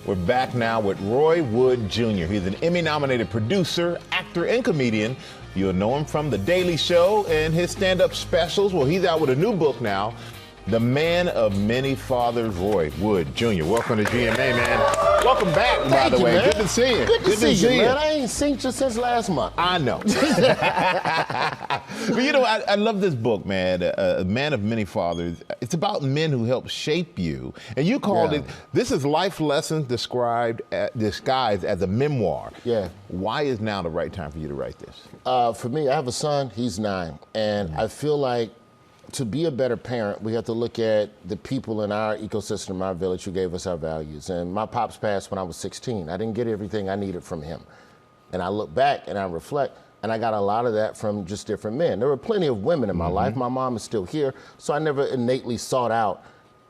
We're back now with Roy Wood Jr. He's an Emmy-nominated producer, actor, and comedian. You'll know him from The Daily Show and his stand-up specials. Well, he's out with a new book now, The Man of Many Fathers, Roy Wood Jr. Welcome to GMA, man. Welcome back, by the way. Man. Good to see you. Good to see you, man. I ain't seen you since last month. I know. But you know, I love this book, man, A Man of Many Fathers. It's about men who help shape you. And you called it, this is life lessons disguised as a memoir. Yeah. Why is now the right time for you to write this? For me, I have a son, he's 9. And I feel like to be a better parent, we have to look at the people in our ecosystem, our village, who gave us our values. And my pops passed when I was 16. I didn't get everything I needed from him. And I look back and I reflect, and I got a lot of that from just different men. There were plenty of women in my life. My mom is still here, so I never innately sought out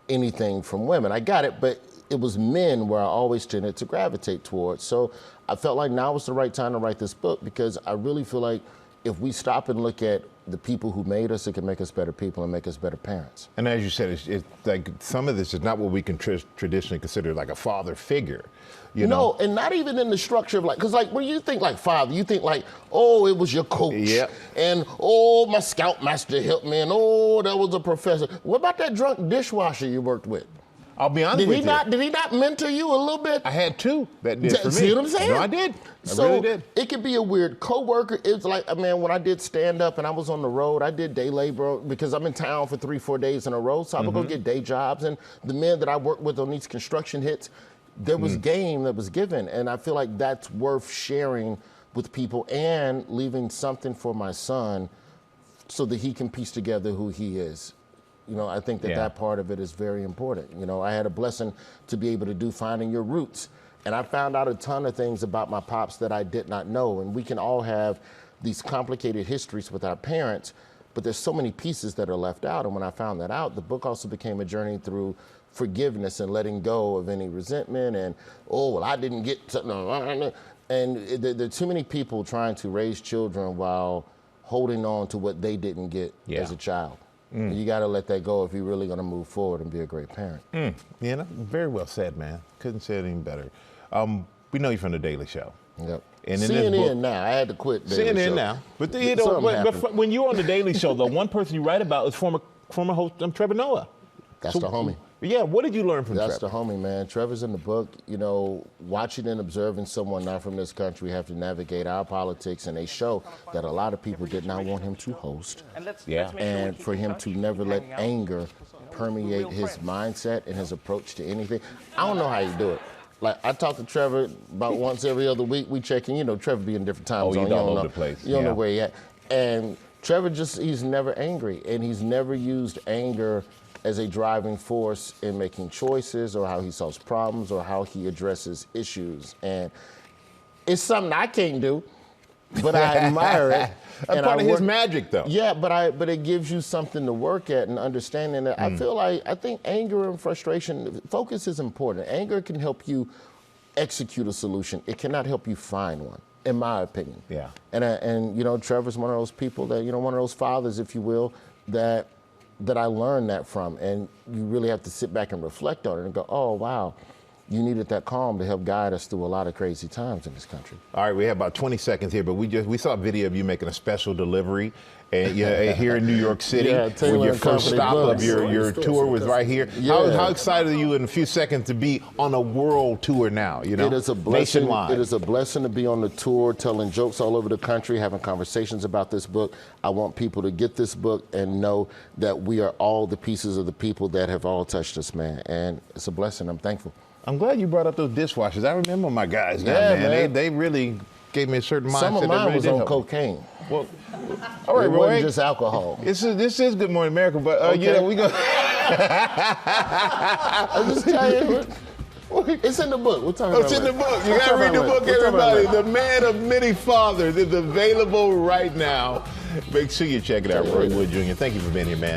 anything from women. I got it, but it was men where I always tended to gravitate towards. So I felt like now was the right time to write this book, because I really feel like if we stop and look at the people who made us, it can make us better people and make us better parents. And as you said, it's like some of this is not what we can traditionally consider like a father figure. You know? And not even in the structure of because when you think like father, you think like, oh, it was your coach. Yep. And oh, my scoutmaster helped me, and oh, that was a professor. What about that drunk dishwasher you worked with? I'll be honest with you. Did he not mentor you a little bit? I had 2 that did for me. See what I'm saying? No, I did. I So really did. it could be a weird coworker. It's like, man, when I did stand up and I was on the road, I did day labor because I'm in town for 3-4 days in a row. So I would go get day jobs. And the men that I worked with on these construction hits, there was game that was given. And I feel like that's worth sharing with people and leaving something for my son so that he can piece together who he is. You know, I think that that part of it is very important. You know, I had a blessing to be able to do Finding Your Roots. And I found out a ton of things about my pops that I did not know. And we can all have these complicated histories with our parents, but there's so many pieces that are left out. And when I found that out, the book also became a journey through forgiveness and letting go of any resentment and, oh, well, I didn't get something. And there are too many people trying to raise children while holding on to what they didn't get as a child. You got to let that go if you're really going to move forward and be a great parent. You know, very well said, man. Couldn't say it any better. We know you from The Daily Show. Yep. And in CNN this book, now. I had to quit Daily CNN Show. now. But you know, when you're on The Daily Show, the one person you write about is former host Trevor Noah. That's the homie. Yeah, what did you learn from Trevor? That's the homie, man. Trevor's in the book. You know, watching and observing someone not from this country have to navigate our politics, and they show that a lot of people did not want him to host. And for him to never let anger permeate his mindset and his approach to anything. I don't know how you do it. Like, I talk to Trevor about once every other week. We check in. You know, Trevor be in different time zones. He's all over the place. You don't know where he at. And Trevor he's never angry. And he's never used anger as a driving force in making choices or how he solves problems or how he addresses issues. And it's something I can't do, but I admire it. That's part of his magic, though. Yeah, but it gives you something to work at and understanding that. I think anger and frustration, focus is important. Anger can help you execute a solution. It cannot help you find one, in my opinion. Yeah. And you know, Trevor's one of those people that, you know, one of those fathers, if you will, that I learned that from. And you really have to sit back and reflect on it and go, oh, wow, you needed that calm to help guide us through a lot of crazy times in this country. All right, we have about 20 seconds here, but we saw a video of you making a special delivery here in New York City. Where your first stop of your tour was right here. How excited are you in a few seconds to be on a world tour now? You know, it is a blessing. Nationwide. It is a blessing to be on the tour, telling jokes all over the country, having conversations about this book. I want people to get this book and know that we are all the pieces of the people that have all touched us, man. And it's a blessing. I'm thankful. I'm glad you brought up those dishwashers. I remember my guys now, man. They really gave me a certain mindset. Some of mine really was on cocaine. Well, all right, it Roy. wasn't just alcohol. This is Good Morning America, but you know, we go. I'm just telling you. It's in the book. We'll talk about it. It's in the book. You gotta read the book, everybody. The Man of Many Fathers is available right now. Make sure you check it out, Roy Wood Jr. Thank you for being here, man.